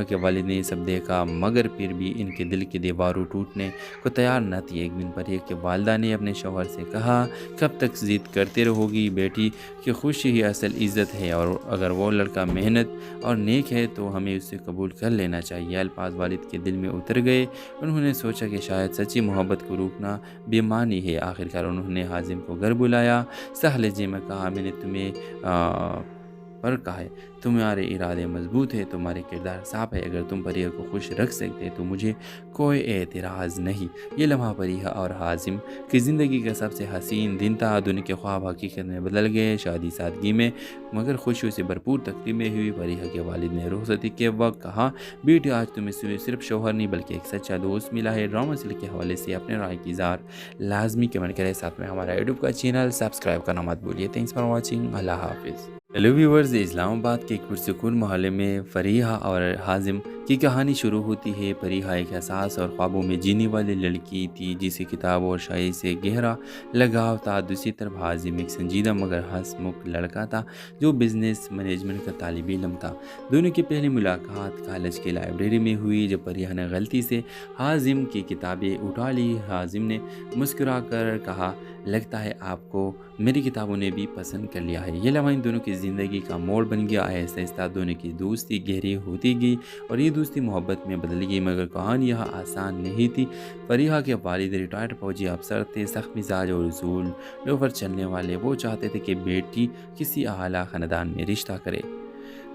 के वालिद ने ये सब देखा, मगर फिर भी इनके दिल की दीवारें टूटने को तैयार न थी। एक दिन परिया के वालिदा ने अपने शौहर से कहा, कब तक ज़िद करते रहोगी बेटी कि खुशी ही असल इज़्ज़त है, और अगर वो लड़का मेहनत और नेक है तो हमें उसे कबूल कर लेना चाहिए। अल्फाज वालिद के दिल में उतर गए। उन्होंने सोचा कि शायद सच्ची मोहब्बत को रोकना बेईमानी है। आखिरकार उन्होंने हाजिम को घर बुलाया। सहल जी में कहा, मैंने तुम्हें पर कहा है, तुम्हारे इरादे मजबूत है, तुम्हारे किरदार साफ है, अगर तुम परिया को खुश रख सकते तो मुझे कोई एतराज़ नहीं। ये लम्हा परिया और हाजिम की ज़िंदगी का सबसे हसीन दिन था। दुनिया के ख्वाब हकीकत में बदल गए। शादी सादगी में मगर खुशियों से भरपूर तकरीमें हुई। परिया के वालिद ने रुखसती के वक्त कहा, बेटी आज तुम्हें सिर्फ शौहर नहीं बल्कि एक सच्चा दोस्त मिला है। ड्रामा सीरियल के हवाले से अपने राय की इज़हार लाजमी कमेंट करें। साथ में हमारा यूट्यूब का चैनल सब्सक्राइब करना मत भूलिए। Thanks for watching. अल्लाह हाफिज़। हेलो व्यूवर्स, इस्लामाबाद के एक पुरसुकून मोहल्ले में फरीहा और हाजिम की कहानी शुरू होती है। फरीहा एक एहसास और ख्वाबों में जीने वाली लड़की थी जिसे किताब और शायरी से गहरा लगाव था। दूसरी तरफ हाजिम एक संजीदा मगर हंसमुख लड़का था जो बिजनेस मैनेजमेंट का तालिब इल्म था। दोनों की पहली मुलाकात कॉलेज की लाइब्रेरी में हुई जब फरीहा ने गलती से हाजिम की किताबें उठा ली। हाजिम ने मुस्कुरा कर कहा, लगता है आपको मेरी किताबों ने भी पसंद कर लिया है। ये लम्हा इन दोनों की ज़िंदगी का मोड़ बन गया। आहिस्ता आहिस्ता दोनों की दोस्ती गहरी होती गई और ये दोस्ती मोहब्बत में बदल गई। मगर कहानी यह आसान नहीं थी। फरीहा के वालिद रिटायर्ड फौजी अफसर थे, सख्त मिजाज और उसूल लोफर चलने वाले। वो चाहते थे कि बेटी किसी आला ख़ानदान में रिश्ता करे।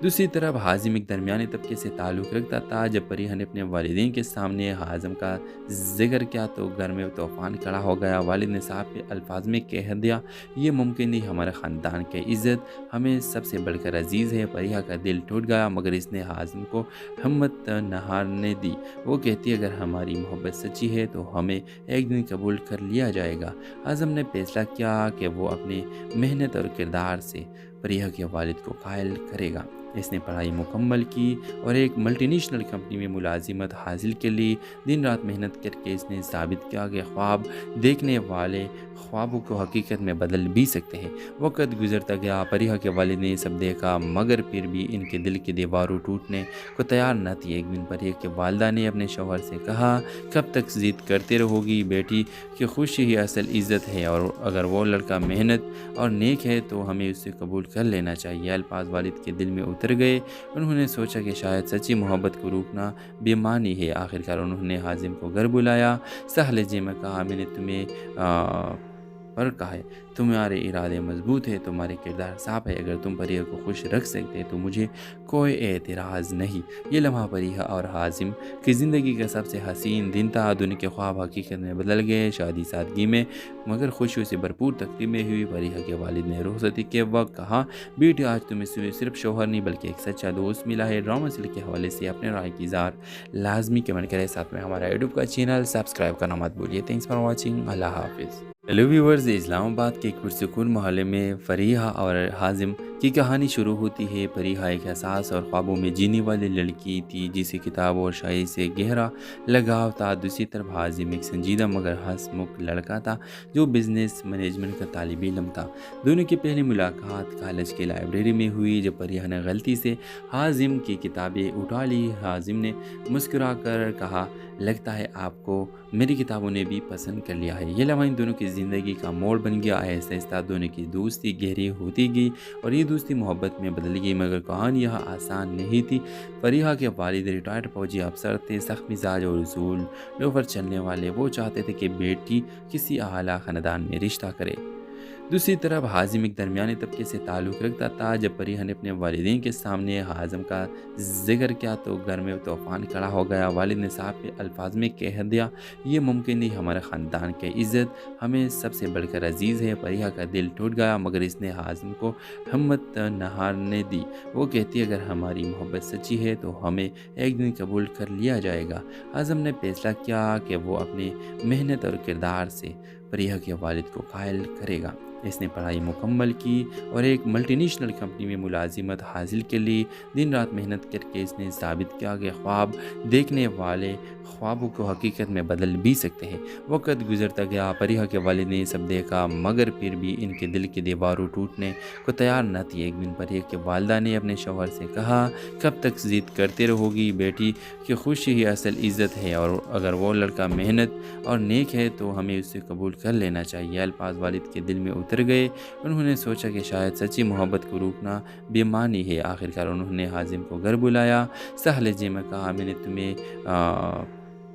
दूसरी तरफ हाजिम एक दरमियाने तबके से ताल्लुक़ रखता था। जब फरीहा ने अपने वालिदैन के सामने हाजिम का जिक्र किया तो घर में तूफ़ान खड़ा हो गया। वालिद ने साफ अल्फाज में कह दिया, ये मुमकिन नहीं, हमारे ख़ानदान की इज़्ज़त हमें सबसे बढ़कर अजीज़ है। फरीहा का दिल टूट गया मगर इसने हाजिम को हिम्मत न हारने दी। वो कहती, अगर हमारी मोहब्बत सच्ची है तो हमें एक दिन कबूल कर लिया जाएगा। हाजिम ने फैसला किया कि वो अपनी मेहनत और किरदार से फरीहा के वालिद को कायल करेगा। इसने पढ़ाई मुकम्मल की और एक मल्टीनेशनल कंपनी में मुलाजिमत हासिल के लिए दिन रात मेहनत करके इसने साबित किया कि ख्वाब देखने वाले ख्वाबों को हकीकत में बदल भी सकते हैं। वक्त गुजरता गया। फरीहा के वालिद ने ये सब देखा, मगर फिर भी इनके दिल की दीवारें टूटने को तैयार न थी। एक दिन फरीहा के वालिदा ने अपने शौहर से कहा, कब तक ज़िद करते रहोगी बेटी कि खुशी ही असल इज़्ज़त है, और अगर वो लड़का मेहनत और नेक है तो हमें उसे कबूल कर लेना चाहिए। अल्फाज वालिद के दिल में उतर गए। उन्होंने सोचा कि शायद सच्ची मोहब्बत को रोकना बेईमानी है। आखिरकार उन्होंने हाजिम को घर बुलाया। सहल जी में कहा, मैंने तुम्हें पर कहा है, तुम्हारे इरादे मजबूत है, तुम्हारे किरदार साफ है, अगर तुम परिया को खुश रख सकते तो मुझे कोई एतराज़ नहीं। ये लम्हा परिया और हाजिम की ज़िंदगी का सबसे हसीन दिन था। दुनिया के ख्वाब हकीकत में बदल गए। शादी सादगी में मगर खुशियों से भरपूर तकरीमें हुई। फरीहा के वालिद ने रुखसती के वक्त कहा, बेटी आज तुम्हें सिर्फ शौहर नहीं बल्कि एक सच्चा दोस्त मिला है। ड्रामा सीरियल के हवाले से अपने राय की इज़हार लाजमी कमेंट करें। साथ में हमारा यूट्यूब का चैनल सब्सक्राइब करना मत भूलिए। Thanks for watching. अल्लाह हाफिज़। हेलो व्यूवर्स, इस्लामाबाद के एक पुरसुकून मोहल्ले में फरीहा और हाजिम की कहानी शुरू होती है। फरीहा एक एहसास और ख्वाबों में जीने वाली लड़की थी जिसे किताब और शायरी से गहरा लगाव था। दूसरी तरफ हाजिम एक संजीदा मगर हंसमुख लड़का था जो बिजनेस मैनेजमेंट का तालिब इल्म था। दोनों की पहली मुलाकात कॉलेज की लाइब्रेरी में हुई जब फरीहा ने गलती से हाजिम की किताबें उठा ली। हाजिम ने मुस्कुरा कर कहा, लगता है आपको मेरी किताबों ने भी पसंद कर लिया है। ये लम्हा इन दोनों की ज़िंदगी का मोड़ बन गया। आहिस्ता आहिस्ता दोनों की दोस्ती गहरी होती गई और ये दोस्ती मोहब्बत में बदल गई। मगर कहानी यह आसान नहीं थी। फरीहा के वालिद रिटायर्ड फौजी अफसर थे, सख्त मिजाज और उसूल लोफर चलने वाले। वो चाहते थे कि बेटी किसी आला ख़ानदान में रिश्ता करे। दूसरी तरफ हाजिम एक दरमियाने तबके से ताल्लुक़ रखता था। जब फरीहा ने अपने वालिदैन के सामने हाजिम का जिक्र किया तो घर में तूफ़ान खड़ा हो गया। वालिद ने साफ अल्फाज में कह दिया, ये मुमकिन नहीं, हमारे ख़ानदान की इज़्ज़त हमें सबसे बढ़कर अजीज़ है। फरीहा का दिल टूट गया मगर इसने हाजिम को हिम्मत न हारने दी। वो कहती, अगर हमारी मोहब्बत सच्ची है तो हमें एक दिन कबूल कर लिया जाएगा। हाजिम ने फैसला किया कि वो अपनी मेहनत और किरदार से फरीहा के वालिद को कायल करेगा। इसने पढ़ाई मुकम्मल की और एक मल्टीनेशनल कंपनी में मुलाजिमत हासिल के लिए दिन रात मेहनत करके इसने साबित किया कि ख्वाब देखने वाले ख्वाबों को हकीकत में बदल भी सकते हैं। वक्त गुजरता गया, फरीहा के वालिद ने सब देखा, मगर फिर भी इनके दिल की दीवारों टूटने को तैयार न थी। एक दिन फरीहा के वालिदा ने अपने शौहर से कहा, कब तक ज़िद करते रहोगी बेटी कि खुशी ही असल इज़्ज़त है, और अगर वो लड़का मेहनत और नेक है तो हमें उसे कबूल कर लेना चाहिए। अल्फाज वालिद के दिल में उतर गए। उन्होंने सोचा कि शायद सच्ची मोहब्बत को रोकना बेमानी है। आखिरकार उन्होंने हाजिम को घर बुलाया। सहलजे में कहा, मैंने तुम्हें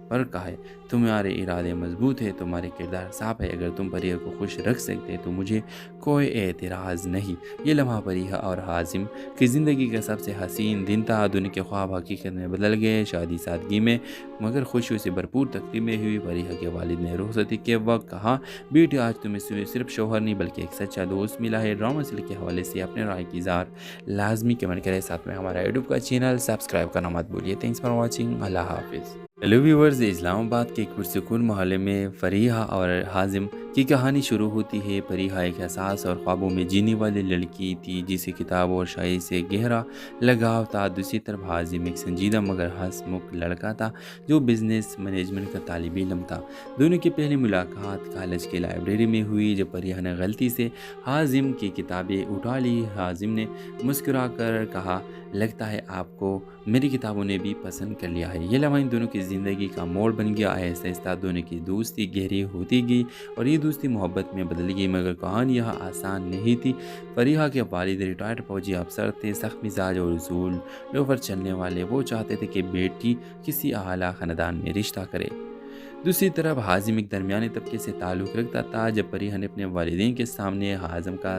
पर कहा है, तुम्हारे इरादे मजबूत है, तुम्हारे किरदार साफ है, अगर तुम फरीहा को खुश रख सकते तो मुझे कोई एतराज़ नहीं। ये लम्हा फरीहा और हाजिम की ज़िंदगी का सबसे हसीन दिन था। दुनिया के ख्वाब हकीकत में बदल गए। शादी सादगी में मगर खुशियों से भरपूर तकरीबें हुई। फरीहा के वालिद ने रुखसती के वक्त कहा, बेटी आज तुम्हें सिर्फ शौहर नहीं बल्कि एक सच्चा दोस्त मिला है। ड्रामा सीरियल के हवाले से अपने राय की इज़हार लाजमी कमेंट करें। साथ में हमारा यूट्यूब का चैनल सब्सक्राइब करना मत भूलिए। Thanks for watching. अल्लाह हाफिज़। हेलो व्यूवर्स, इस्लामाबाद के एक पुरसुकून मोहल्ले में फरीहा और हाजिम की कहानी शुरू होती है। फरीहा एक एहसास और ख्वाबों में जीने वाली लड़की थी जिसे किताब और शायरी से गहरा लगाव था। दूसरी तरफ हाजिम एक संजीदा मगर हंसमुख लड़का था जो बिजनेस मैनेजमेंट का तालिब इल्म था। दोनों की पहली मुलाकात कॉलेज की लाइब्रेरी में हुई। जब फरीहा ने गलती से हाजिम की किताबें उठा ली, हाजिम ने मुस्कुरा कर कहा, लगता है आपको मेरी किताबों ने भी पसंद कर लिया है। ये लम्हा इन दोनों की ज़िंदगी का मोड़ बन गया। आहिस्ता आहिस्ता दोनों की दोस्ती गहरी होती गई और ये दोस्ती मोहब्बत में बदल गई। मगर कहानी यह आसान नहीं थी। फरीहा के वालिद रिटायर्ड फौजी अफसर थे, सख्त मिजाज और उसूल लोफर चलने वाले। वो चाहते थे कि बेटी किसी आला ख़ानदान में रिश्ता करे। दूसरी तरफ हाजिम एक दरमियाने तबके से ताल्लुक़ रखता था। जब फरीहा ने अपने वालिदैन के सामने हाजिम का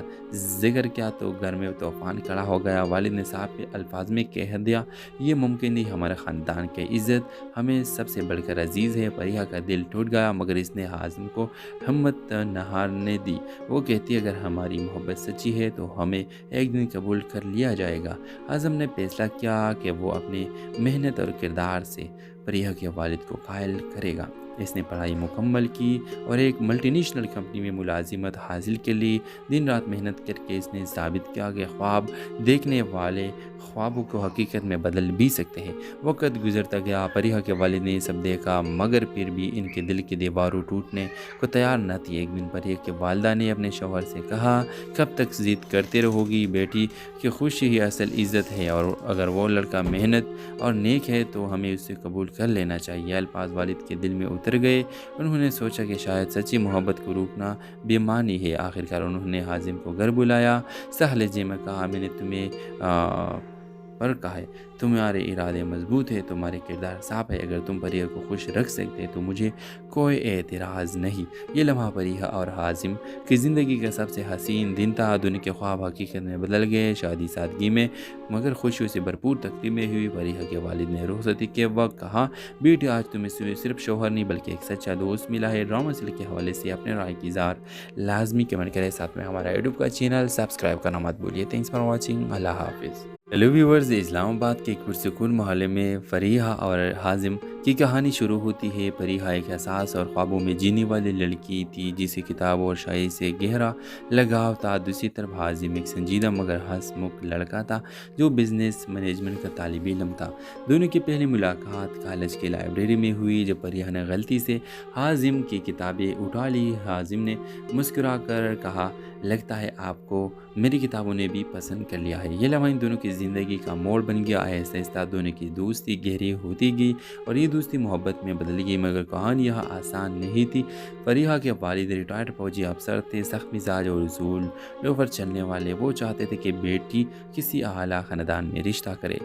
जिक्र किया तो घर में तूफ़ान खड़ा हो गया। वालिद ने साफ अल्फाज में कह दिया, ये मुमकिन नहीं, हमारे ख़ानदान की इज़्ज़त हमें सबसे बढ़कर अजीज़ है। फरीहा का दिल टूट गया मगर इसने हाजिम को हिम्मत न हारने दी। वो कहती, अगर हमारी मोहब्बत सच्ची है तो हमें एक दिन कबूल कर लिया जाएगा। हाजिम ने फैसला किया कि वो अपनी मेहनत और किरदार से फरीहा के वालिद को कायल करेगा। इसने पढ़ाई मुकम्मल की और एक मल्टीनेशनल कंपनी में मुलाजिमत हासिल के लिए दिन रात मेहनत करके इसने साबित किया कि ख्वाब देखने वाले ख्वाबों को हकीकत में बदल भी सकते हैं। वक्त गुजरता गया, फरीहा के वालिद ने सब देखा मगर फिर भी इनके दिल की दीवारों टूटने को तैयार न थी। एक दिन फरीहा के वालिदा ने अपने शौहर से कहा, कब तक ज़िद करते रहोगी बेटी कि खुशी ही असल इज़्ज़त है, और अगर वो लड़का मेहनत और नेक है तो हमें उसे कबूल कर लेना चाहिए। अल्फाज वालिद के दिल में उतर गए। उन्होंने सोचा कि शायद सच्ची मोहब्बत को रोकना बेमानी है। आखिरकार उन्होंने हाजिम को घर बुलाया। सहलजे में कहा, मैंने तुम्हें पर कहा है, तुम्हारे इरादे मजबूत है, तुम्हारे किरदार साफ है, अगर तुम फरीहा को खुश रख सकते तो मुझे कोई एतराज़ नहीं। ये लम्हा फरीहा और हाजिम की ज़िंदगी का सबसे हसीन दिन था। दुनिया के ख्वाब हकीकत में बदल गए। शादी सादगी में मगर खुशियों से भरपूर तकरीबें हुई। फरीहा के वालिद ने रुखसती के वक्त कहा, बेटी आज तुम्हें सिर्फ शौहर नहीं बल्कि एक सच्चा दोस्त मिला है। ड्रामा सीरियल के हवाले से अपने राय की इज़हार लाजमी कमेंट करें। साथ में हमारा यूट्यूब का चैनल सब्सक्राइब करना मत भूलिए। Thanks for watching. अल्लाह हाफिज़। हेलो व्यूवर्स, इस्लामाबाद के एक पुरसुकून मोहल्ले में फरीहा और हाजिम की कहानी शुरू होती है। फरीहा एक एहसास और ख्वाबों में जीने वाली लड़की थी जिसे किताब और शायरी से गहरा लगाव था। दूसरी तरफ हाजिम एक संजीदा मगर हंसमुख लड़का था जो बिजनेस मैनेजमेंट का तालिब इल्म था। दोनों की पहली मुलाकात कॉलेज की लाइब्रेरी में हुई। जब फरीहा ने गलती से हाजिम की किताबें उठा ली, हाजिम ने मुस्कुरा कर कहा, लगता है आपको मेरी किताबों ने भी पसंद कर लिया है। ये लम्हा इन दोनों की ज़िंदगी का मोड़ बन गया। आहिस्ता आहिस्ता दोनों की दोस्ती गहरी होती गई और ये दोस्ती मोहब्बत में बदल गई। मगर कहानी यह आसान नहीं थी। फरीहा के वालिद रिटायर्ड फौजी अफसर थे, सख्त मिजाज और उसूल लोफर चलने वाले। वो चाहते थे कि बेटी किसी आला ख़ानदान में रिश्ता करे।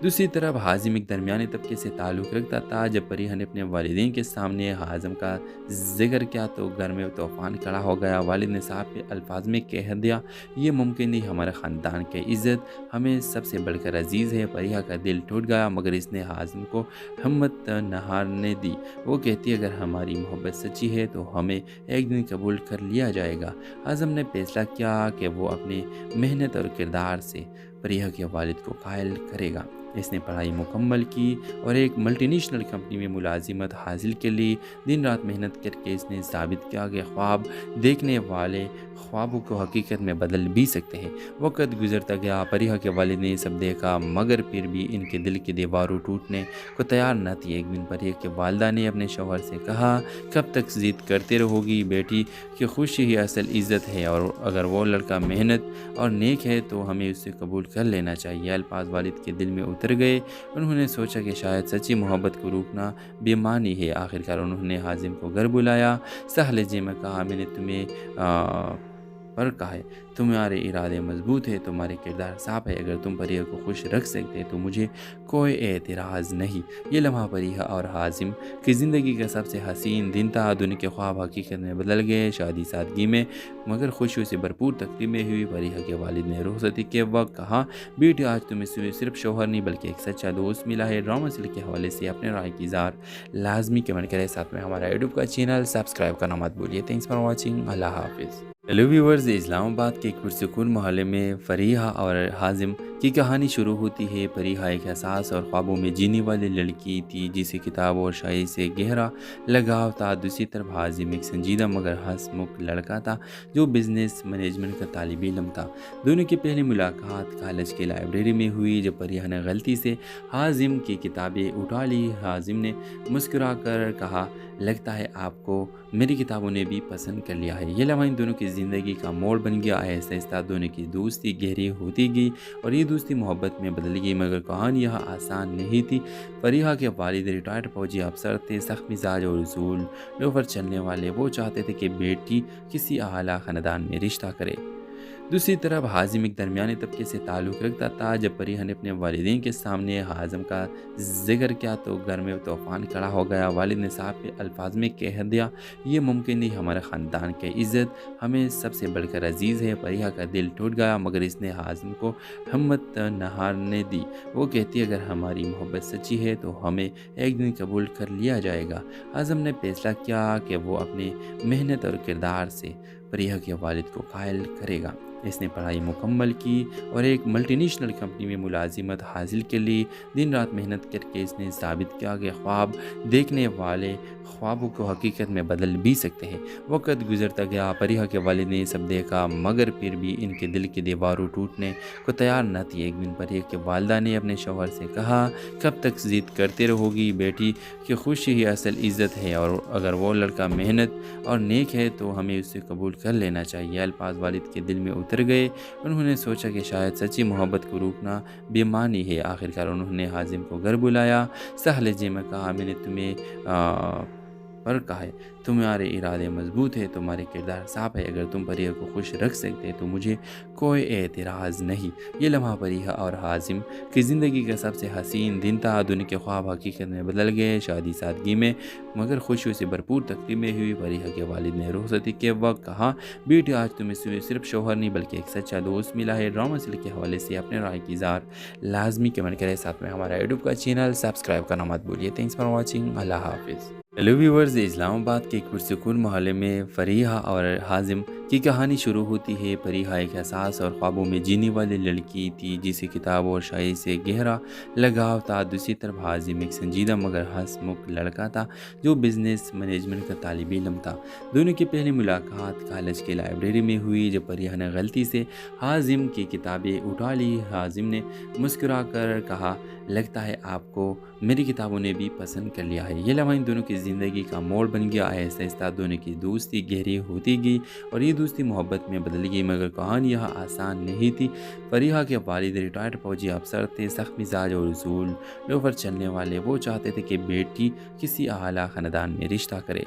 दूसरी तरफ हाजिम एक दरमियाने तबके से ताल्लुक़ रखता था। जब फरीहा ने अपने वालिदैन के सामने हाजिम का जिक्र किया तो घर में तूफ़ान खड़ा हो गया। वालिद ने साफ अल्फाज में कह दिया, ये मुमकिन नहीं, हमारे ख़ानदान की इज़्ज़त हमें सबसे बढ़कर अजीज़ है। फरीहा का दिल टूट गया मगर इसने हाजिम को हिम्मत न हारने दी। वो कहती, अगर हमारी मोहब्बत सच्ची है तो हमें एक दिन कबूल कर लिया जाएगा। हाजिम ने फैसला किया कि वो अपनी मेहनत और किरदार से फरीहा के वालिद को कायल करेगा। اس نے پڑھائی مکمل کی اور ایک ملٹی نیشنل کمپنی میں ملازمت حاصل کے لیے دن رات محنت کر کے اس نے ثابت کیا کہ خواب دیکھنے والے خوابوں کو حقیقت میں بدل بھی سکتے ہیں۔ وقت گزرتا گیا، پریہا کے والد نے یہ سب دیکھا، مگر پھر بھی ان کے دل کی دیواروں ٹوٹنے کو تیار نہ تھی۔ ایک دن پریہا کے والدہ نے اپنے شوہر سے کہا، کب تک ضد کرتے رہو گی بیٹی کہ خوشی ہی اصل عزت ہے، اور اگر وہ لڑکا محنت اور نیک ہے تو ہمیں اسے قبول کر لینا چاہیے۔ الفاظ والد کے دل میں اتر گئے۔ انہوں نے سوچا کہ شاید سچی محبت کو روکنا بے معنی ہے۔ آخرکار انہوں نے حازم کو گھر بلایا، سہ لہجے میں کہا، میں نے تمہیں پر کہا ہے، تمہارے ارادے مضبوط ہے، تمہارے کردار صاف ہے، اگر تم پریہا کو خوش رکھ سکتے تو مجھے کوئی اعتراض نہیں۔ یہ لمحہ پریہا اور حازم کی زندگی کا سب سے حسین دن تھا۔ دنیا کے خواب حقیقت میں بدل گئے، شادی سادگی میں مگر خوشیوں سے بھرپور تقریبیں ہوئی۔ پریہا کے والد نے رخصتی کے وقت کہا، بیٹی آج تمہیں صرف شوہر نہیں بلکہ ایک سچا دوست ملا ہے۔ ڈرامہ سیریل کے حوالے سے اپنے رائے کی اظہار لازمی کمنٹ کریں، ساتھ میں ہمارا یوٹیوب کا چینل سبسکرائب کرنا مت بھولیے۔ تھینکس فار واچنگ، اللہ حافظ۔ ہیلو ویورز، اسلام آباد کے ایک پرسکون محلے میں فریحہ اور حازم کی کہانی شروع ہوتی ہے۔ فریحہ ایک حساس اور خوابوں میں جینے والی لڑکی تھی جسے کتاب اور شاعری سے گہرا لگاؤ تھا۔ دوسری طرف حازم ایک سنجیدہ مگر ہنسمکھ لڑکا تھا جو بزنس مینجمنٹ کا طالب علم تھا۔ دونوں کی پہلی ملاقات کالج کی لائبریری میں ہوئی جب فریحہ نے غلطی سے حازم کی کتابیں اٹھا لی۔ حازم نے مسکرا کر کہا، لگتا ہے آپ کو میری کتابوں نے بھی پسند کر لیا ہے۔ یہ لمحہ ان دونوں کی زندگی کا موڑ بن گیا۔ آہستہ آہستہ دونوں کی دوستی گہری ہوتی گئی اور یہ دوستی محبت میں بدل گئی، مگر کہانی یہاں آسان نہیں تھی۔ فریحہ کے والد ریٹائرڈ فوجی افسر تھے، سخت مزاج اور اصول پر چلنے والے۔ وہ چاہتے تھے کہ بیٹی کسی اعلیٰ خاندان میں رشتہ کرے۔ دوسری طرف حازم ایک درمیانی طبقے سے تعلق رکھتا تھا۔ جب فریحہ نے اپنے والدین کے سامنے حازم کا ذکر کیا تو گھر میں طوفان کھڑا ہو گیا۔ والد نے صاف الفاظ میں کہہ دیا، یہ ممکن نہیں، ہمارے خاندان کی عزت ہمیں سب سے بڑھ کر عزیز ہے۔ فریحہ کا دل ٹوٹ گیا، مگر اس نے حازم کو ہمت نہ ہارنے دی۔ وہ کہتی، اگر ہماری محبت سچی ہے تو ہمیں ایک دن قبول کر لیا جائے گا۔ حازم نے فیصلہ کیا کہ وہ اپنی محنت اور کردار سے فریحہ کے والد کو قائل کرے گا۔ اس نے پڑھائی مکمل کی اور ایک ملٹی نیشنل کمپنی میں ملازمت حاصل کے لیے دن رات محنت کر کے اس نے ثابت کیا کہ خواب دیکھنے والے خوابوں کو حقیقت میں بدل بھی سکتے ہیں۔ وقت گزرتا گیا، فریحہ کے والد نے یہ سب دیکھا، مگر پھر بھی ان کے دل کی دیواروں ٹوٹنے کو تیار نہ تھی۔ ایک دن فریحہ کے والدہ نے اپنے شوہر سے کہا، کب تک ضد کرتے رہو گی بیٹی کہ خوشی ہی اصل عزت ہے، اور اگر وہ لڑکا محنت اور نیک ہے تو ہمیں اسے قبول کر لینا چاہیے۔ الفاظ والد کے دل میں اتر گئے۔ انہوں نے سوچا کہ شاید سچی محبت کو روکنا بے معنی ہے۔ آخرکار انہوں نے حازم کو گھر بلایا، سہ لہجے میں کہا، میں نے تمہیں پر کہا ہے، تمہارے ارادے مضبوط ہے، تمہارے کردار صاف ہے، اگر تم فریحہ کو خوش رکھ سکتے تو مجھے کوئی اعتراض نہیں۔ یہ لمحہ فریحہ اور حازم کی زندگی کا سب سے حسین دن تھا۔ دنیا کے خواب حقیقت میں بدل گئے، شادی سادگی میں مگر خوشیوں سے بھرپور تقریبیں ہوئی۔ فریحہ کے والد نے رخصتی کے وقت کہا، بیٹی آج تمہیں صرف شوہر نہیں بلکہ ایک سچا دوست ملا ہے۔ ڈرامہ سیریل کے حوالے سے اپنے رائے کی اظہار لازمی کمنٹ کریں، ساتھ میں ہمارا یوٹیوب کا چینل سبسکرائب کرنا مت بھولیے۔ تھینکس فار واچنگ، اللہ حافظ۔ ہیلو ویورز، اسلام آباد کے ایک پرسکون محلے میں فریحہ اور حازم کی کہانی شروع ہوتی ہے۔ فریحہ ایک حساس اور خوابوں میں جینے والی لڑکی تھی جسے کتاب اور شاعری سے گہرا لگاؤ تھا۔ دوسری طرف حازم ایک سنجیدہ مگر ہنسمکھ لڑکا تھا جو بزنس مینجمنٹ کا طالب علم تھا۔ دونوں کی پہلی ملاقات کالج کی لائبریری میں ہوئی جب فریحہ نے غلطی سے حازم کی کتابیں اٹھا لی۔ حازم نے مسکرا کر کہا، لگتا ہے آپ کو میری کتابوں نے بھی پسند کر لیا ہے۔ یہ لمحہ ان دونوں کی زندگی کا موڑ بن گیا۔ آہستہ آہستہ دونوں کی دوستی گہری ہوتی گئی اور یہ دوستی محبت میں بدل گئی، مگر کہانی یہاں آسان نہیں تھی۔ فریحہ کے والد ریٹائرڈ فوجی افسر تھے، سخت مزاج اور اصول پر چلنے والے۔ وہ چاہتے تھے کہ بیٹی کسی اعلیٰ خاندان میں رشتہ کرے۔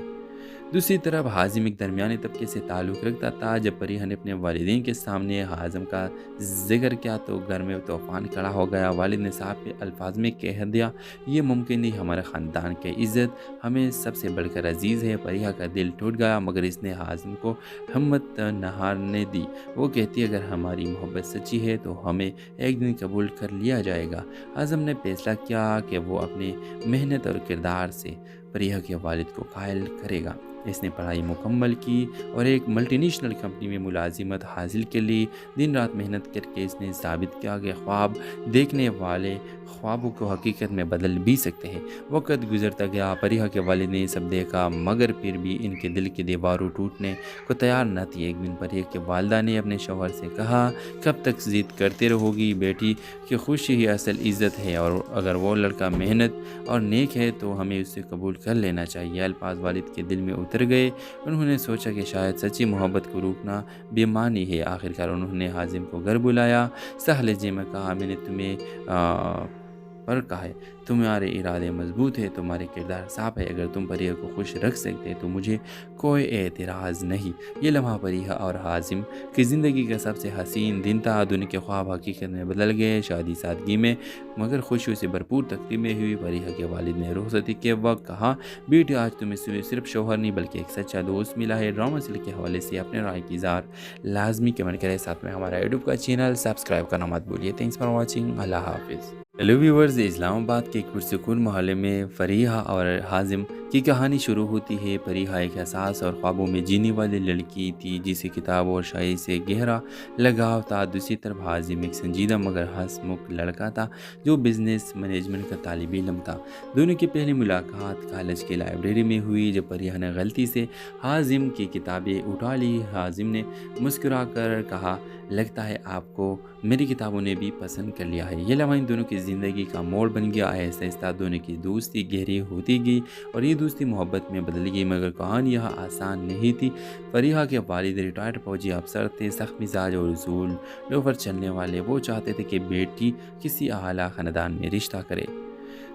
دوسری طرف حازم ایک درمیانی طبقے سے تعلق رکھتا تھا۔ جب فریحہ نے اپنے والدین کے سامنے حازم کا ذکر کیا تو گھر میں طوفان کھڑا ہو گیا۔ والد نے صاف الفاظ میں کہہ دیا، یہ ممکن نہیں، ہمارے خاندان کی عزت ہمیں سب سے بڑھ کر عزیز ہے۔ فریحہ کا دل ٹوٹ گیا، مگر اس نے حازم کو ہمت نہ ہارنے دی۔ وہ کہتی، اگر ہماری محبت سچی ہے تو ہمیں ایک دن قبول کر لیا جائے گا۔ حازم نے فیصلہ کیا کہ وہ اپنی محنت اور کردار سے फरीहा के वालिद को कायल करेगा। इसने पढ़ाई मुकम्मल की और एक मल्टीनेशनल कंपनी में मुलाजिमत हासिल के लिए दिन रात मेहनत करके इसने साबित किया कि ख्वाब देखने वाले ख्वाबों को हकीकत में बदल भी सकते हैं। वक्त गुजरता गया, फरीहा के वालिद ने ये सब देखा, मगर फिर भी इनके दिल की दीवारों टूटने को तैयार न थी। एक दिन फरीहा के वालिदा ने अपने शौहर से कहा, कब तक ज़िद करते रहोगी बेटी कि खुशी ही असल इज़्ज़त है, और अगर वो लड़का मेहनत और नेक है तो हमें उसे कबूल कर लेना चाहिए। अल्फाज वालिद के दिल में उतर गए। उन्होंने सोचा कि शायद सच्ची मोहब्बत को रोकना बेईमानी है। आखिरकार उन्होंने हाजिम को घर बुलाया। सहल जी में कहा, मैंने तुम्हें पर कहा है, तुम्हारे इरादे मजबूत है, तुम्हारे किरदार साफ है, अगर तुम फरीहा को खुश रख सकते तो मुझे कोई एतराज़ नहीं। ये लम्हा फरीहा और हाजिम की ज़िंदगी का सबसे हसीन दिन था। दुनिया के ख्वाब हकीकत में बदल गए। शादी सादगी में मगर खुशियों से भरपूर तकरीमें हुई। फरीहा के वालिद ने रुखसती के वक्त कहा, बेटी आज तुम्हें सिर्फ शौहर नहीं बल्कि एक सच्चा दोस्त मिला है। ड्रामा सीरियल के हवाले से अपने राय की इज़हार लाजमी कमेंट करें। साथ में हमारा यूट्यूब का चैनल सब्सक्राइब करना मत भूलिए। Thanks for watching. अल्लाह हाफिज़। हेलो व्यूवर्स, इस्लामाबाद के एक पुरसुकून मोहल्ले में फरीहा और हाजिम की कहानी शुरू होती है। फरीहा एक एहसास और ख्वाबों में जीने वाली लड़की थी जिसे किताब और शायरी से गहरा लगाव था। दूसरी तरफ हाजिम एक संजीदा मगर हंसमुख लड़का था जो बिजनेस मैनेजमेंट का तालिब इल्म था। दोनों की पहली मुलाकात कॉलेज की लाइब्रेरी में हुई जब फरीहा ने गलती से हाजिम की किताबें उठा ली। हाजिम ने मुस्कुरा कर कहा, लगता है आपको मेरी किताबों ने भी पसंद कर लिया है। ये लम्हा इन दोनों की ज़िंदगी का मोड़ बन गया। आहिस्ता आहिस्ता दोनों की दोस्ती गहरी होती गई और ये दोस्ती मोहब्बत में बदल गई। मगर कहानी यह आसान नहीं थी। फरीहा के वालिद रिटायर्ड फौजी अफसर थे, सख्त मिजाज और उसूल लोफर चलने वाले। वो चाहते थे कि बेटी किसी आला ख़ानदान में रिश्ता करे।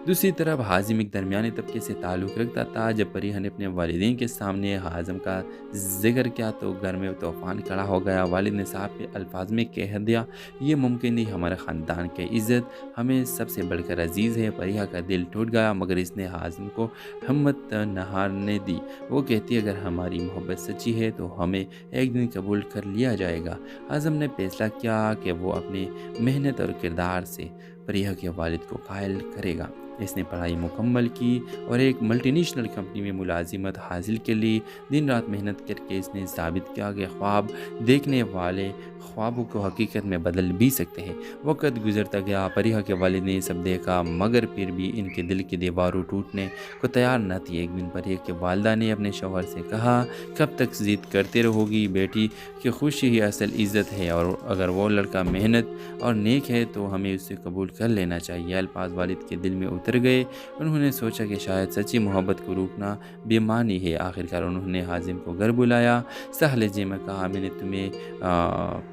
दूसरी तरफ हाजिम एक दरमियाने तबके से ताल्लुक़ रखता था। जब फरीहा ने अपने वालिदैन के सामने हाजिम का जिक्र किया तो घर में तूफ़ान खड़ा हो गया। वालिद ने साहब के अल्फाज में कह दिया, ये मुमकिन नहीं, हमारे ख़ानदान की इज़्ज़त हमें सबसे बढ़कर अजीज़ है। फरीहा का दिल टूट गया मगर इसने हाजिम को हिम्मत न हारने दी। वो कहती, अगर हमारी मोहब्बत सच्ची है तो हमें एक दिन कबूल कर लिया जाएगा। हाजिम ने फैसला किया कि वो अपनी मेहनत और किरदार से फरीहा के वालिद को कायल करेगा। इसने पढ़ाई मुकम्मल की और एक मल्टीनेशनल कंपनी में मुलाजिमत हासिल के लिए दिन रात मेहनत करके इसने साबित किया कि ख्वाब देखने वाले ख्वाबों को हकीकत में बदल भी सकते हैं। वक्त गुजरता गया, फरीहा के वालिद ने ये सब देखा, मगर फिर भी इनके दिल की दीवारों टूटने को तैयार न थी। एक दिन फरीहा के वालिदा ने अपने शौहर से कहा, कब तक ज़िद करते रहोगी बेटी कि खुशी ही असल इज़्ज़त है, और अगर वो लड़का मेहनत और नेक है तो हमें उसे कबूल कर लेना चाहिए। अल्फाज वालिद के दिल में उतर गए। उन्होंने सोचा कि शायद सच्ची मोहब्बत को रोकना बेईमानी है। आखिरकार उन्होंने हाजिम को घर बुलाया। सहल जी में कहा, मैंने तुम्हें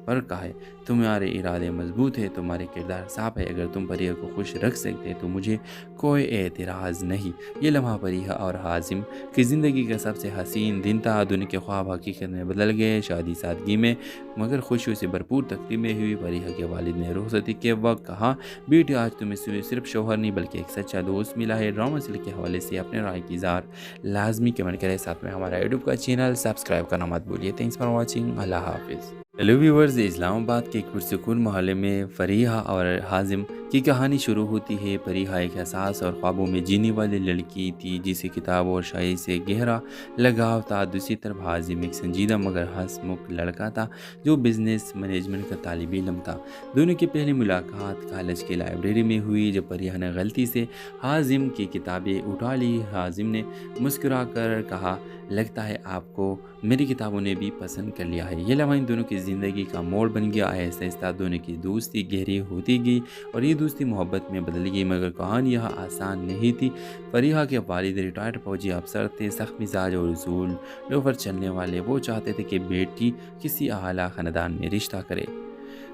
पर कहा है, तुम्हारे इरादे मजबूत है, तुम्हारे किरदार साफ है, अगर तुम फरीहा को खुश रख सकते तो मुझे कोई एतराज़ नहीं। ये लम्हा फरीहा और हाजिम की ज़िंदगी का सबसे हसीन दिन था। दुनिया के ख्वाब हकीकत में बदल गए। शादी सादगी में मगर खुशियों से भरपूर तकरीमें हुई। फरीहा के वालिद ने रुखसती के वक्त कहा, बेटी आज तुम्हें सिर्फ शौहर नहीं बल्कि एक सच्चा दोस्त मिला है। ड्रामा सीरियल के हवाले से अपने राय की इज़हार लाजमी कमेंट करें। साथ में हमारा यूट्यूब का चैनल सब्सक्राइब करना मत भूलिए। Thanks for watching. अल्लाह हाफिज़। हेलो व्यूवर्स, इस्लामाबाद के एक पुरसुकून मोहल्ले में फरीहा और हाजिम की कहानी शुरू होती है। फरीहा एक एहसास और ख्वाबों में जीने वाली लड़की थी जिसे किताब और शायरी से गहरा लगाव था। दूसरी तरफ हाजिम एक संजीदा मगर हंसमुख लड़का था जो बिजनेस मैनेजमेंट का तालिब इल्म था। दोनों की पहली मुलाकात कॉलेज की लाइब्रेरी में हुई जब फरीहा ने गलती से हाजिम की किताबें उठा ली। हाजिम ने मुस्कुरा कर कहा, लगता है आपको मेरी किताबों ने भी पसंद कर लिया है। ये लम्हा इन दोनों की ज़िंदगी का मोड़ बन गया। आहिस्ता आहिस्ता दोनों की दोस्ती गहरी होती गई और ये दोस्ती मोहब्बत में बदल गई। मगर कहानी यह आसान नहीं थी। फरीहा के वालिद रिटायर्ड फौजी अफसर थे, सख्त मिजाज और उसूल लोफर चलने वाले। वो चाहते थे कि बेटी किसी आला ख़ानदान में रिश्ता करे।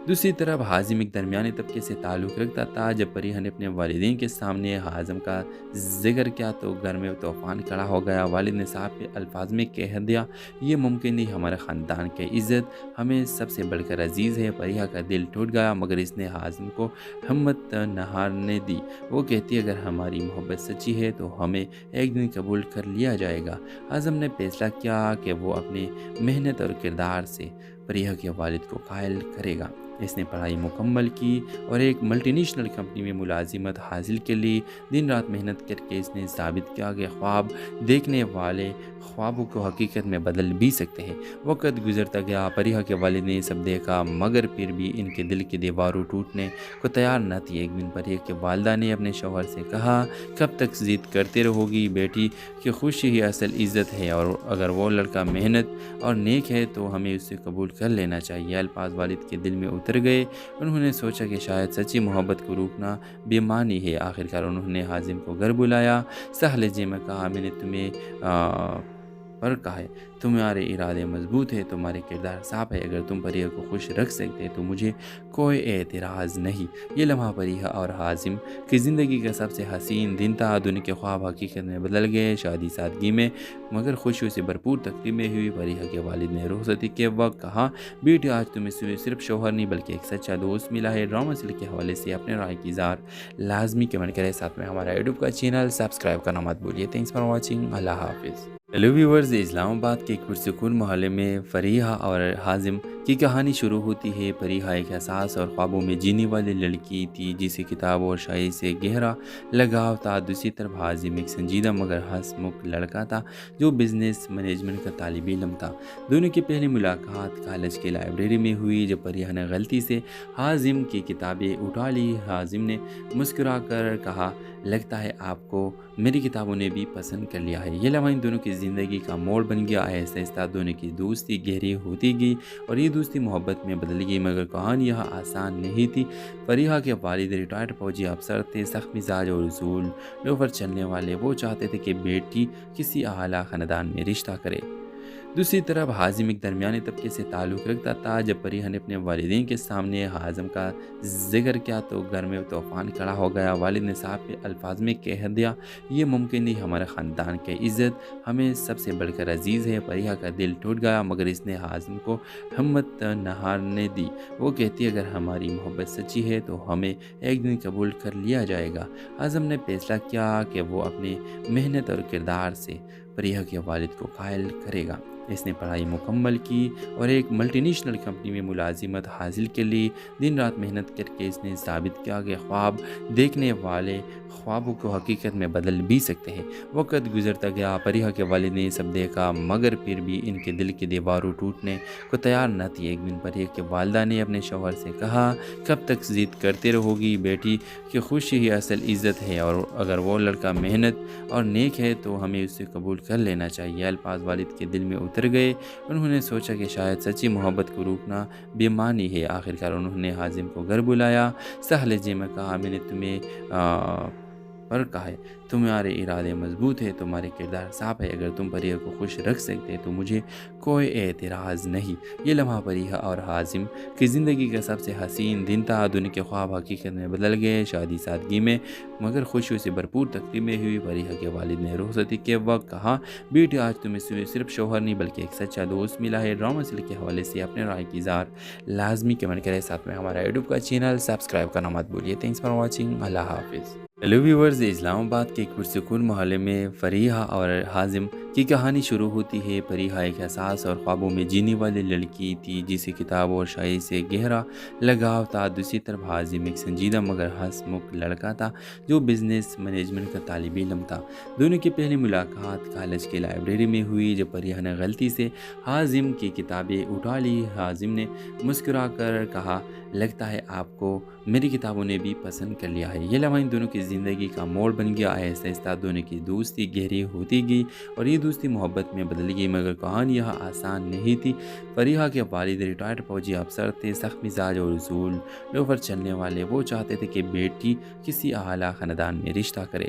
दूसरी तरफ हाजिम एक दरमियाने तबके से ताल्लुक़ रखता था। जब फरीहा ने अपने वालिदैन के सामने हाजिम का जिक्र किया तो घर में तूफ़ान खड़ा हो गया। वालिद ने साहब के अल्फाज में कह दिया, ये मुमकिन नहीं, हमारे ख़ानदान की इज़्ज़त हमें सबसे बढ़कर अजीज़ है। फरीहा का दिल टूट गया मगर इसने हाजिम को हिम्मत न हारने दी। वो कहती, अगर हमारी मोहब्बत सच्ची है तो हमें एक दिन कबूल कर लिया जाएगा। हाजिम ने फैसला किया कि वो अपनी मेहनत और किरदार से फरीहा के वालिद को कायल करेगा। اس نے پڑھائی مکمل کی اور ایک ملٹی نیشنل کمپنی میں ملازمت حاصل کے لیے دن رات محنت کر کے اس نے ثابت کیا کہ خواب دیکھنے والے خوابوں کو حقیقت میں بدل بھی سکتے ہیں۔ وقت گزرتا گیا، پریہا کے والد نے یہ سب دیکھا، مگر پھر بھی ان کے دل کی دیواروں ٹوٹنے کو تیار نہ تھی۔ ایک دن پریہا کے والدہ نے اپنے شوہر سے کہا، کب تک ضد کرتے رہو گی بیٹی کہ خوشی ہی اصل عزت ہے، اور اگر وہ لڑکا محنت اور نیک ہے تو ہمیں اسے قبول کر لینا چاہیے۔ الفاظ والد کے دل میں اتر گئے۔ انہوں نے سوچا کہ شاید سچی محبت کو روکنا بے معنی ہے۔ آخرکار انہوں نے حازم کو گھر بلایا۔ صح لہجے میں کہا، میں نے تمہیں پر کہا ہے، تمہارے ارادے مضبوط ہے، تمہارے کردار صاف ہے، اگر تم پریہا کو خوش رکھ سکتے تو مجھے کوئی اعتراض نہیں۔ یہ لمحہ پریہا اور حازم کی زندگی کا سب سے حسین دن تھا۔ دنیا کے خواب حقیقت میں بدل گئے۔ شادی سادگی میں مگر خوشیوں سے بھرپور تقریبیں ہوئی۔ پریہا کے والد نے رخصتی کے وقت کہا، بیٹی آج تمہیں صرف شوہر نہیں بلکہ ایک سچا دوست ملا ہے۔ ڈرامہ سیریل کے حوالے سے اپنے رائے کی اظہار لازمی کمنٹ کریں، ساتھ میں ہمارا یوٹیوب کا چینل سبسکرائب کرنا مت بھولیے۔ تھینکس فار واچنگ، اللہ حافظ۔ ہیلو ویورز، اسلام آباد کے ایک پرسکون محلے میں فریحہ اور حازم کی کہانی شروع ہوتی ہے۔ فریحہ ایک حساس اور خوابوں میں جینے والی لڑکی تھی جسے کتاب اور شاعری سے گہرا لگاؤ تھا۔ دوسری طرف حازم ایک سنجیدہ مگر ہنس مکھ لڑکا تھا جو بزنس مینجمنٹ کا طالب علم تھا۔ دونوں کی پہلی ملاقات کالج کی لائبریری میں ہوئی۔ جب فریحہ نے غلطی سے حازم کی کتابیں اٹھا لی، حازم نے مسکرا کر کہا، لگتا ہے آپ کو میری کتابوں نے بھی پسند کر لیا ہے۔ یہ لمحہ ان دونوں کی زندگی کا موڑ بن گیا۔ آہستہ آہستہ دونوں کی دوستی گہری ہوتی گئی اور یہ دوستی محبت میں بدل گئی، مگر کہانی یہاں آسان نہیں تھی۔ فریحہ کے والد ریٹائرڈ فوجی افسر تھے، سخت مزاج اور اصول پر چلنے والے۔ وہ چاہتے تھے کہ بیٹی کسی اعلیٰ خاندان میں رشتہ کرے۔ دوسری طرف حازم ایک درمیانی طبقے سے تعلق رکھتا تھا۔ جب فریحہ نے اپنے والدین کے سامنے حازم کا ذکر کیا تو گھر میں طوفان کھڑا ہو گیا۔ والد نے صاف الفاظ میں کہہ دیا، یہ ممکن نہیں، ہمارے خاندان کی عزت ہمیں سب سے بڑھ کر عزیز ہے۔ فریحہ کا دل ٹوٹ گیا، مگر اس نے حازم کو ہمت نہ ہارنے دی۔ وہ کہتی، اگر ہماری محبت سچی ہے تو ہمیں ایک دن قبول کر لیا جائے گا۔ حازم نے فیصلہ کیا کہ وہ اپنی محنت اور کردار سے فریحہ کے والد کو قائل کرے گا۔ اس نے پڑھائی مکمل کی اور ایک ملٹی نیشنل کمپنی میں ملازمت حاصل کے لیے دن رات محنت کر کے اس نے ثابت کیا کہ خواب دیکھنے والے خوابوں کو حقیقت میں بدل بھی سکتے ہیں۔ وقت گزرتا گیا، فریحہ کے والد نے یہ سب دیکھا، مگر پھر بھی ان کے دل کی دیواروں ٹوٹنے کو تیار نہ تھی۔ ایک دن فریحہ کے والدہ نے اپنے شوہر سے کہا، کب تک ضد کرتے رہو گی بیٹی کہ خوشی ہی اصل عزت ہے، اور اگر وہ لڑکا محنت اور نیک ہے تو ہمیں اسے قبول کر لینا چاہیے۔ الفاظ والد کے دل میں اتر گئے۔ انہوں نے سوچا کہ شاید سچی محبت کو روکنا بے معنی ہے۔ آخرکار انہوں نے حازم کو گھر بلایا۔ صح لہجے میں کہا، میں نے تمہیں پر کہا ہے، تمہارے ارادے مضبوط ہے، تمہارے کردار صاف ہے، اگر تم فریحہ کو خوش رکھ سکتے تو مجھے کوئی اعتراض نہیں۔ یہ لمحہ فریحہ اور حازم کی زندگی کا سب سے حسین دن تھا۔ دنیا کے خواب حقیقت میں بدل گئے۔ شادی سادگی میں مگر خوشیوں سے بھرپور تقریبیں ہوئی۔ فریحہ کے والد نے رخصتی کے وقت کہا، بیٹی آج تمہیں صرف شوہر نہیں بلکہ ایک سچا دوست ملا ہے۔ ڈرامہ سیریل کے حوالے سے اپنے رائے کی اظہار لازمی کمنٹ کریں، ساتھ میں ہمارا یوٹیوب کا چینل سبسکرائب کرنا مت بھولیے۔ تھینکس فار واچنگ، اللہ حافظ۔ ہیلو ویورز، اسلام آباد کے ایک پرسکون محلے میں فریحہ اور حازم کی کہانی شروع ہوتی ہے۔ فریحہ ایک حساس اور خوابوں میں جینے والی لڑکی تھی جسے کتاب اور شاعری سے گہرا لگاؤ تھا۔ دوسری طرف حازم ایک سنجیدہ مگر ہنس مکھ لڑکا تھا جو بزنس مینجمنٹ کا طالب علم تھا۔ دونوں کی پہلی ملاقات کالج کی لائبریری میں ہوئی۔ جب فریحہ نے غلطی سے حازم کی کتابیں اٹھا لی، حازم نے مسکرا کر کہا، لگتا ہے آپ کو میری کتابوں نے بھی پسند کر لیا ہے۔ یہ لمحہ ان دونوں کی زندگی کا موڑ بن گیا۔ آہستہ آہستہ دونوں کی دوستی گہری ہوتی گئی اور یہ دوستی محبت میں بدل گئی، مگر کہانی یہاں آسان نہیں تھی۔ فریحہ کے والد ریٹائرڈ فوجی افسر تھے، سخت مزاج اور اصول پر چلنے والے۔ وہ چاہتے تھے کہ بیٹی کسی اعلیٰ خاندان میں رشتہ کرے۔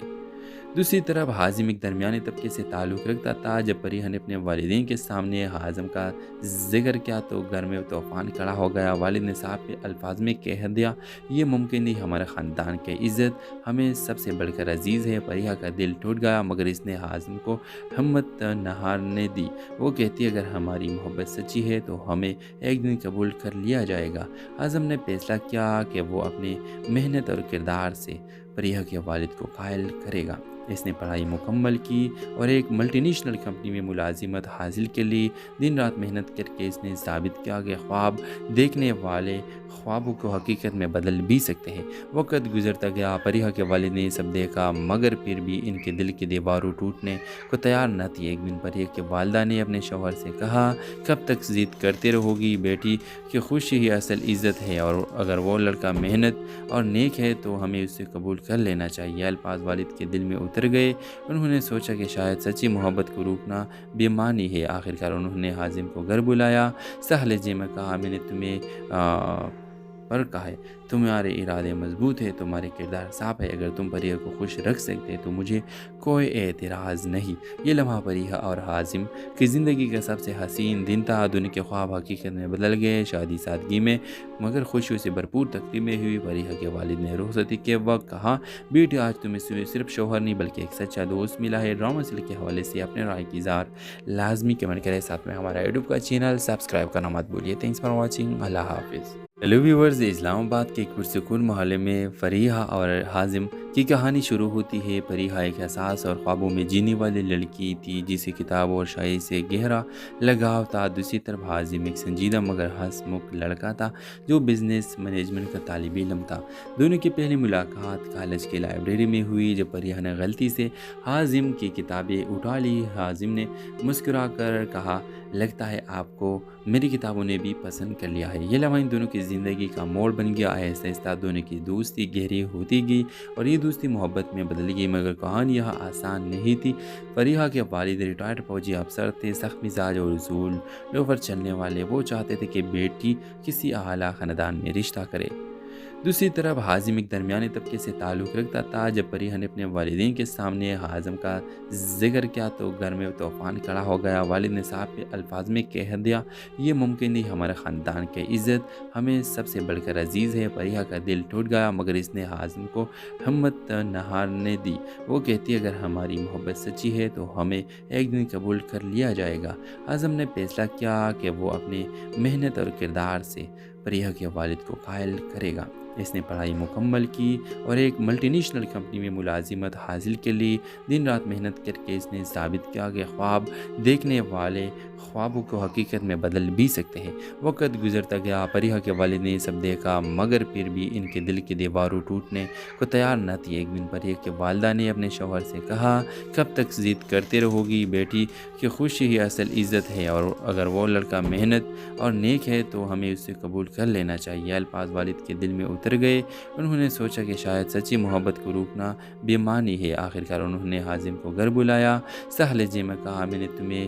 دوسری طرف حازم ایک درمیانی طبقے سے تعلق رکھتا تھا۔ جب فریحہ نے اپنے والدین کے سامنے حازم کا ذکر کیا تو گھر میں طوفان کھڑا ہو گیا۔ والد نے صاف الفاظ میں کہہ دیا، یہ ممکن نہیں، ہمارے خاندان کی عزت ہمیں سب سے بڑھ کر عزیز ہے۔ فریحہ کا دل ٹوٹ گیا، مگر اس نے حازم کو ہمت نہ ہارنے دی۔ وہ کہتی، اگر ہماری محبت سچی ہے تو ہمیں ایک دن قبول کر لیا جائے گا۔ حازم نے فیصلہ کیا کہ وہ اپنی محنت اور کردار سے फरीहा के वालिद को कायल करेगा। इसने पढ़ाई मुकम्मल की और एक मल्टी नेशनल कंपनी में मुलाजिमत हासिल के लिए दिन रात मेहनत करके इसने साबित किया कि ख्वाब देखने वाले ख्वाबों को हकीकत में बदल भी सकते हैं। वक्त गुजरता गया, फरीहा के वालिद ने सब देखा, मगर फिर भी इनके दिल की दीवारों टूटने को तैयार न थी। एक दिन फरीहा के वालिदा ने अपने शौहर से कहा, कब तक ज़िद करते रहोगी बेटी कि खुशी ही असल इज़्ज़त है, और अगर वो लड़का मेहनत और नेक है तो हमें उसे कबूल कर लेना चाहिए। अल्फाज वालिद के दिल में उतर गए। उन्होंने सोचा कि शायद सच्ची मोहब्बत को रोकना बेईमानी है। आखिरकार उन्होंने हाजिम को घर बुलाया। सह लहजे में कहा, मैंने तुम्हें पर कहा है, तुम्हारे इरादे मजबूत है, तुम्हारे किरदार साफ है। अगर तुम फरीहा को खुश रख सकते तो मुझे कोई एतराज़ नहीं। ये लम्हा फरीहा और हाजिम की ज़िंदगी का सबसे हसीन दिन था। दुनिया के ख्वाब हकीकत में बदल गए। शादी सादगी में मगर खुशियों से भरपूर तकरीबें हुई। फरीहा के वालिद ने रुखसती के वक्त कहा, बेटी आज तुम्हें सिर्फ शौहर नहीं बल्कि एक सच्चा दोस्त मिला है। ड्रामा सीरियल के हवाले से अपने राय की इज़हार लाजमी कमेंट करें। साथ में हमारा यूट्यूब का चैनल सब्सक्राइब करना मत भूलिए। Thanks for watching. अल्लाह हाफिज़। हेलो व्यूवर्स, इस्लामाबाद के एक पुरसुकून मोहल्ले में फरीहा और हाजिम की कहानी शुरू होती है। फरीहा एक एहसास और ख्वाबों में जीने वाली लड़की थी जिसे किताब और शायरी से गहरा लगाव था। दूसरी तरफ हाजिम एक संजीदा मगर हंसमुख लड़का था जो बिजनेस मैनेजमेंट का तालिब इल्म था। दोनों की पहली मुलाकात कॉलेज की लाइब्रेरी में हुई। जब फरीहा ने गलती से हाजिम की किताबें उठा ली, हाजिम ने मुस्कुरा कर कहा, लगता है आपको मेरी किताबों ने भी पसंद कर लिया है। ये लम्हा इन दोनों की ज़िंदगी का मोड़ बन गया। आहिस्ता आहिस्ता दोनों की दोस्ती गहरी होती गई और ये दोस्ती मोहब्बत में बदल गई। मगर कहानी यह आसान नहीं थी। फरीहा के वालिद रिटायर्ड फौजी अफसर थे, सख्त मिजाज और उसूल लोफर चलने वाले। वो चाहते थे कि बेटी किसी आला ख़ानदान में रिश्ता करे। दूसरी तरफ हाजिम एक दरमियाने तबके से ताल्लुक़ रखता था। जब फरीहा ने अपने वालिदैन के सामने हाजिम का जिक्र किया तो घर में तूफ़ान खड़ा हो गया। वालिद ने साफ अल्फाज में कह दिया, ये मुमकिन नहीं, हमारे ख़ानदान की इज़्ज़त हमें सबसे बढ़कर अजीज़ है। फरीहा का दिल टूट गया मगर इसने हाजिम को हिम्मत न हारने दी। वो कहती, अगर हमारी मोहब्बत सच्ची है तो हमें एक दिन कबूल कर लिया जाएगा। हाजिम ने फैसला किया कि वो अपनी मेहनत और किरदार से फरीहा के वालिद को कायल करेगा। इसने पढ़ाई मुकम्मल की और एक मल्टी नेशनल कंपनी में मुलाजिमत हासिल के लिए दिन रात मेहनत करके इसने साबित किया कि ख्वाब देखने वाले ख्वाबों को हकीकत में बदल भी सकते हैं। वक्त गुजरता गया, फरीहा के वालिद ने सब देखा मगर फिर भी इनके दिल की दीवारों टूटने को तैयार न थी। एक दिन फरीहा के वालिदा ने अपने शौहर से कहा, कब तक ज़िद करते रहोगी बेटी कि खुशी ही असल इज़्ज़त है, और अगर वो लड़का मेहनत और नेक है तो हमें उसे कबूल कर लेना चाहिए। अल्फाज वालिद के दिल में उतर गए। उन्होंने सोचा कि शायद सच्ची मोहब्बत को रोकना बेईमानी है। आखिरकार उन्होंने हाजिम को घर बुलाया। सह लहजे में कहा, मैंने तुम्हें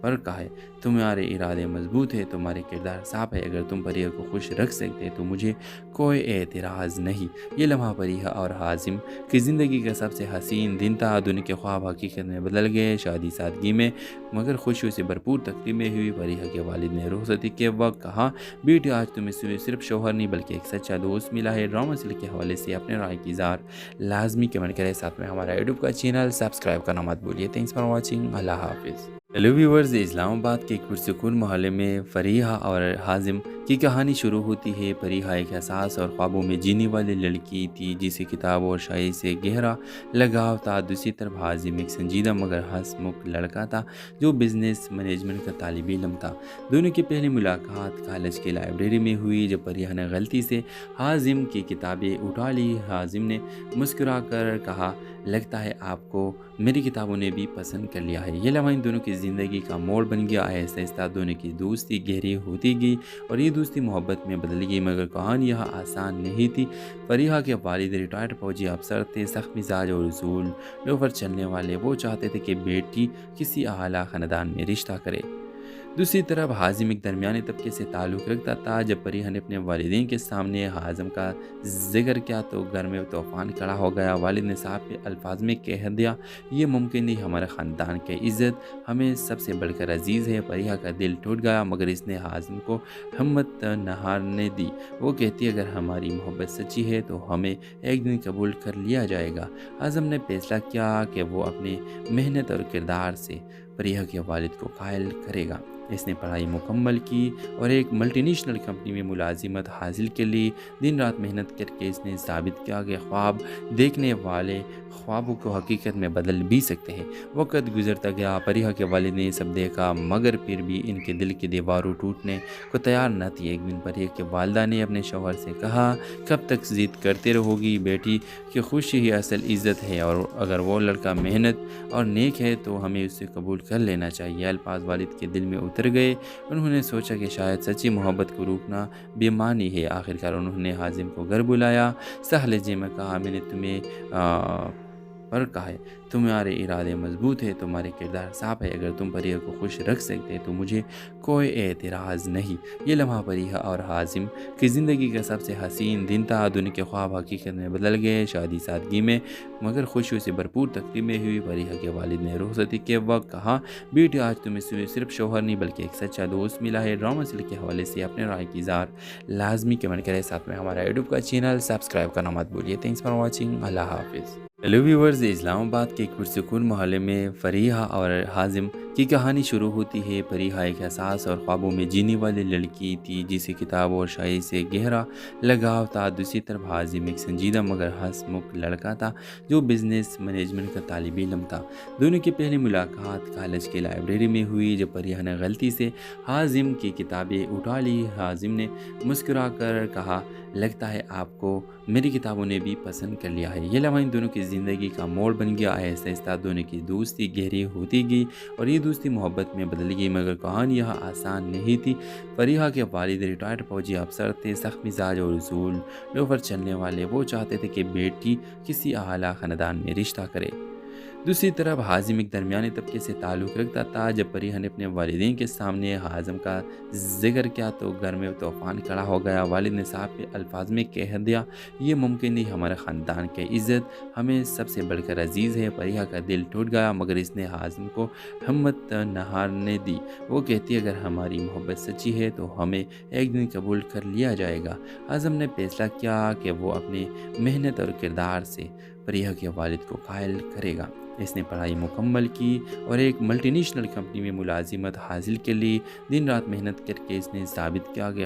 पर कहा है, तुम्हारे इरादे मजबूत है, तुम्हारे किरदार साफ है। अगर तुम फरीहा को खुश रख सकते तो मुझे कोई एतराज़ नहीं। ये लम्हा फरीहा और हाजिम की ज़िंदगी का सबसे हसीन दिन था। दुनिया के ख्वाब हकीकत में बदल गए। शादी सादगी में मगर खुशियों से भरपूर तकरीबें हुई। फरीहा के वालिद ने रुखसती के वक्त कहा, बेटी आज तुम्हें सिर्फ शौहर नहीं बल्कि एक सच्चा दोस्त मिला है। ड्रामा सीरियल के हवाले से अपने राय की इज़हार लाजमी कमेंट करें। साथ में हमारा यूट्यूब का चैनल सब्सक्राइब करना मत भूलिए। Thanks for watching. अल्लाह हाफिज़। हेलो व्यूवर्स, इस्लामाबाद के एक पुरसुकून मोहल्ले में फरीहा और हाजिम की कहानी शुरू होती है। फरीहा एक एहसास और ख्वाबों में जीने वाली लड़की थी जिसे किताब और शायरी से गहरा लगाव था। दूसरी तरफ हाजिम एक संजीदा मगर हंसमुख लड़का था जो बिजनेस मैनेजमेंट का तालिब इल्म था। दोनों की पहली मुलाकात कॉलेज की लाइब्रेरी में हुई। जब फरीहा ने गलती से हाजिम की किताबें उठा ली, हाजिम ने मुस्कुरा कर कहा, लगता है आपको मेरी किताबों ने भी पसंद कर लिया है। ये लम्हा इन दोनों की ज़िंदगी का मोड़ बन गया। आहिस्ता आहिस्ता दोनों की दोस्ती गहरी होती गई और ये दोस्ती मोहब्बत में बदल गई। मगर कहानी यह आसान नहीं थी। फरीहा के वालिद रिटायर्ड फौजी अफसर थे, सख्त मिजाज और उसूल लोफर चलने वाले। वो चाहते थे कि बेटी किसी आला ख़ानदान में रिश्ता करे। दूसरी तरफ हाजिम एक दरमियाने तबके से ताल्लुक़ रखता था। जब फरीहा ने अपने वालिदैन के सामने हाजिम का जिक्र किया तो घर में तूफ़ान खड़ा हो गया। वालिद ने साफ अल्फाज में कह दिया, ये मुमकिन नहीं, हमारे ख़ानदान की इज़्ज़त हमें सबसे बढ़कर अजीज़ है। फरीहा का दिल टूट गया मगर इसने हाजिम को हिम्मत न हारने दी। वो कहती, अगर हमारी मोहब्बत सच्ची है तो हमें एक दिन कबूल कर लिया जाएगा। हाजिम ने फैसला किया कि वो अपनी मेहनत और किरदार से फरीहा के वालिद को कायल करेगा। اس نے پڑھائی مکمل کی اور ایک ملٹی نیشنل کمپنی میں ملازمت حاصل کے لیے دن رات محنت کر کے اس نے ثابت کیا کہ خواب دیکھنے والے خوابوں کو حقیقت میں بدل بھی سکتے ہیں۔ وقت گزرتا گیا، پریہا کے والد نے یہ سب دیکھا، مگر پھر بھی ان کے دل کی دیواروں ٹوٹنے کو تیار نہ تھی۔ ایک دن پریہا کی والدہ نے اپنے شوہر سے کہا، کب تک ضد کرتے رہو گی بیٹی کہ خوشی ہی اصل عزت ہے، اور اگر وہ لڑکا محنت اور نیک ہے تو ہمیں اسے قبول کر لینا چاہیے۔ الفاظ والد کے دل میں اتر گئے۔ انہوں نے سوچا کہ شاید سچی محبت کو روکنا بے معنی ہے۔ آخرکار انہوں نے حازم کو گھر بلایا، سہل لہجے میں کہا، میں نے تمہیں پر کہا ہے، تمہارے ارادے مضبوط ہے، تمہارے کردار صاف ہے، اگر تم پریہا کو خوش رکھ سکتے تو مجھے کوئی اعتراض نہیں۔ یہ لمحہ پریہا اور حازم کی زندگی کا سب سے حسین دن تھا۔ دنیا کے خواب حقیقت میں بدل گئے، شادی سادگی میں مگر خوشیوں سے بھرپور تقریبیں ہوئی۔ پریہا کے والد نے رخصتی کے وقت کہا، بیٹی آج تمہیں صرف شوہر نہیں بلکہ ایک سچا دوست ملا ہے۔ ڈرامہ سیریل کے حوالے سے اپنے رائے کی اظہار لازمی کمنٹ کریں، ساتھ میں ہمارا یوٹیوب کا چینل سبسکرائب کرنا مت بھولیے۔ تھینکس فار واچنگ، اللہ حافظ۔ ہیلو ویورز، اسلام آباد کے ایک پرسکون محلے میں فریحہ اور حازم کی کہانی شروع ہوتی ہے۔ فریحہ ایک حساس اور خوابوں میں جینے والی لڑکی تھی جسے کتاب اور شاعری سے گہرا لگاؤ تھا۔ دوسری طرف حازم ایک سنجیدہ مگر ہنسمکھ لڑکا تھا جو بزنس مینجمنٹ کا طالب علم تھا۔ دونوں کی پہلی ملاقات کالج کی لائبریری میں ہوئی جب فریحہ نے غلطی سے حازم کی کتابیں اٹھا لی۔ حازم نے مسکرا کر کہا، لگتا ہے آپ کو میری کتابوں نے بھی پسند کر لیا ہے۔ یہ لمحہ ان دونوں کی زندگی کا موڑ بن گیا۔ آہستہ آہستہ دونوں کی دوستی گہری ہوتی گئی اور یہ دوستی محبت میں بدل گئی، مگر کہانی یہاں آسان نہیں تھی۔ فریحہ کے والد ریٹائرڈ فوجی افسر تھے، سخت مزاج اور اصولوں پر چلنے والے۔ وہ چاہتے تھے کہ بیٹی کسی اعلیٰ خاندان میں رشتہ کرے۔ دوسری طرف حازم ایک درمیانی طبقے سے تعلق رکھتا تھا۔ جب فریحہ نے اپنے والدین کے سامنے حازم کا ذکر کیا تو گھر میں طوفان کھڑا ہو گیا۔ والد نے صاف الفاظ میں کہہ دیا، یہ ممکن نہیں، ہمارے خاندان کی عزت ہمیں سب سے بڑھ کر عزیز ہے۔ فریحہ کا دل ٹوٹ گیا، مگر اس نے حازم کو ہمت نہ ہارنے دی۔ وہ کہتی، اگر ہماری محبت سچی ہے تو ہمیں ایک دن قبول کر لیا جائے گا۔ حازم نے فیصلہ کیا کہ وہ اپنی محنت اور کردار سے فریحہ کے والد کو قائل کرے گا۔ اس نے پڑھائی مکمل کی اور ایک ملٹی نیشنل کمپنی میں ملازمت حاصل کے لیے دن رات محنت کر کے اس نے ثابت کیا کہ